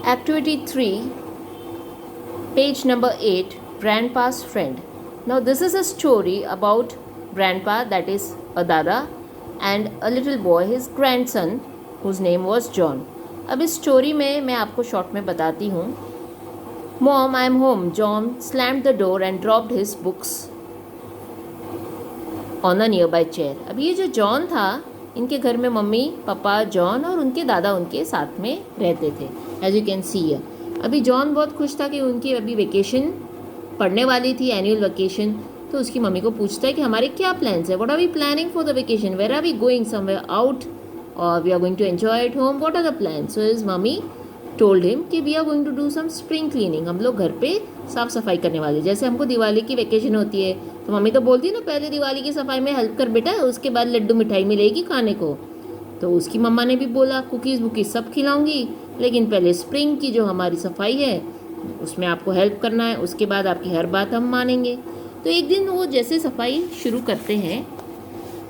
Activity 3, page number 8, Grandpa's Friend. Now this is a story about grandpa, that is a dada, and a little boy, his grandson, whose name was John. अब इस story में मैं आपको short में बताती हूँ. Mom, I am home. John slammed the door and dropped his books on a nearby chair. अब ये जो जॉन था, इनके घर में मम्मी पापा जॉन और उनके दादा उनके साथ में रहते थे. As you can see here. अभी जॉन बहुत खुश था कि उनकी अभी वेकेशन पढ़ने वाली थी, एनुअल वेकेशन. तो उसकी मम्मी को पूछता है कि हमारे क्या प्लान्स है. What are we planning for the vacation, where are we going, somewhere out और we are going to enjoy at home, what are the plans. So his mummy told him कि we are going to do some spring cleaning. हम लोग घर पे साफ़ सफाई करने वाले. जैसे हमको दिवाली की वेकेशन होती है तो मम्मी तो बोलती है ना, पहले दिवाली की सफाई में हेल्प कर बेटा, उसके बाद लड्डू मिठाई मिलेगी खाने को. तो उसकी मम्मा ने भी बोला कुकीज़ वुकीज़ सब खिलाऊंगी, लेकिन पहले स्प्रिंग की जो हमारी सफाई है उसमें आपको हेल्प करना है, उसके बाद आपकी हर बात हम मानेंगे. तो एक दिन वो जैसे सफाई शुरू करते हैं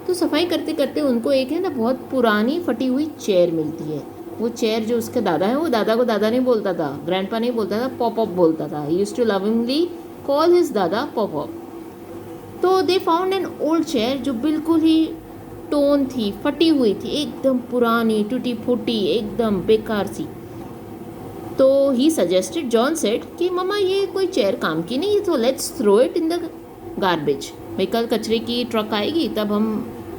तो सफाई करते करते उनको एक है ना बहुत पुरानी फटी हुई चेयर मिलती है. वो चेयर जो उसके दादा है, वो दादा को दादा नहीं बोलता था, ग्रैंडपा नहीं बोलता था, पॉप अप बोलता था. He used to lovingly call his दादा पॉप अप. तो they found an old chair जो बिल्कुल ही टोन थी, फटी हुई थी, एकदम पुरानी टूटी फूटी, एकदम बेकार सी. तो ही सजेस्टेड, जॉन सेड कि मम्मा ये कोई चेयर काम की नहीं है, तो let's throw it in the garbage. भाई कल कचरे की ट्रक आएगी तब हम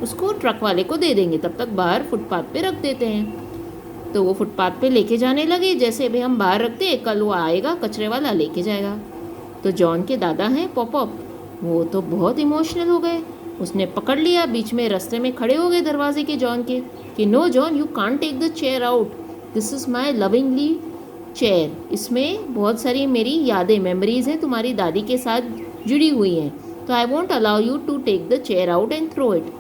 उसको ट्रक वाले को दे देंगे, तब तक बाहर फुटपाथ पे रख देते हैं. तो वो फुटपाथ पे लेके जाने लगे. जैसे भाई हम बाहर रखते हैं, कल वो आएगा कचरे वाला लेके जाएगा. तो जॉन के दादा हैं पॉप अप, वो तो बहुत इमोशनल हो गए. उसने पकड़ लिया, बीच में रास्ते में खड़े हो गए दरवाजे के जॉन के कि no John, you can't take the chair out, this is my lovingly chair. इसमें बहुत सारी मेरी यादें, मेमोरीज हैं तुम्हारी दादी के साथ जुड़ी हुई हैं, तो I won't allow you to take the chair out and throw it.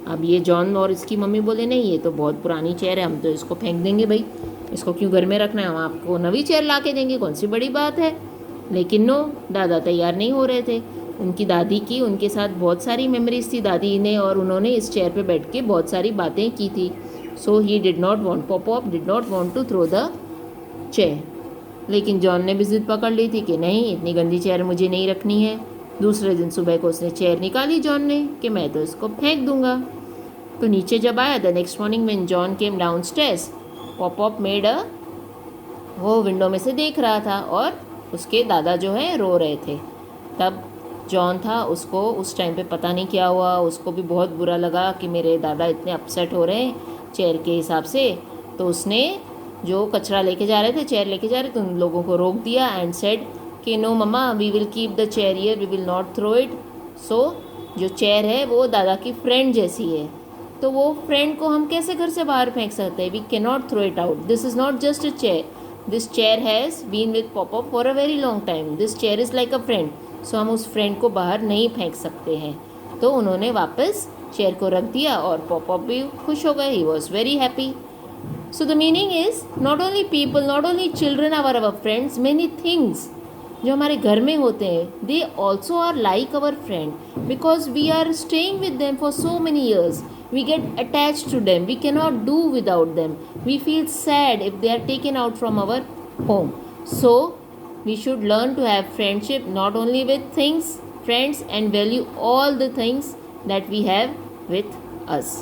अब ये जॉन और इसकी मम्मी बोले नहीं, ये तो बहुत पुरानी चेयर है, हम तो इसको फेंक देंगे भाई, इसको क्यों घर में रखना है, हम आपको नवी चेयर ला के देंगे, कौन सी बड़ी बात है. लेकिन नो, दादा तैयार नहीं हो रहे थे. उनकी दादी की उनके साथ बहुत सारी मेमोरीज थी दादी ने, और उन्होंने इस चेयर पे बैठ के बहुत सारी बातें की थी. So he did not want, pop up did not want to throw the chair. लेकिन जॉन ने भी जिद पकड़ ली थी कि नहीं, इतनी गंदी चेयर मुझे नहीं रखनी है. दूसरे दिन सुबह को उसने चेयर निकाली जॉन ने कि मैं तो इसको फेंक दूंगा. तो नीचे जब आया, the next morning when John came down stairs, pop up made a, वो विंडो में से देख रहा था और उसके दादा जो है रो रहे थे. तब जॉन था, उसको उस टाइम पे पता नहीं क्या हुआ, उसको भी बहुत बुरा लगा कि मेरे दादा इतने अपसेट हो रहे हैं चेयर के हिसाब से. तो उसने जो कचरा लेके जा रहे थे, चेयर लेके जा रहे थे, उन लोगों को रोक दिया एंड सेड कि no mamma, we will keep the chair here, we will not throw it. So जो चेयर है वो दादा की फ्रेंड जैसी है, तो वो फ्रेंड को हम कैसे घर से बाहर फेंक सकते हैं. We can not throw it out. This is not just a chair, this chair has been with pop up for a very long time. This chair is like a friend. So हम उस friend को बाहर नहीं फेंक सकते हैं. तो उन्होंने वापस चेयर को रख दिया और पॉप अप भी खुश हो गए. He was very happy. So the meaning is not only people, not only children our our friends, many things जो हमारे घर में होते हैं, they also are like our friend, because we are staying with them for so many years. We get attached to them. We cannot do without them. We feel sad if they are taken out from our home. So we should learn to have friendship not only with things, friends, and value all the things that we have with us.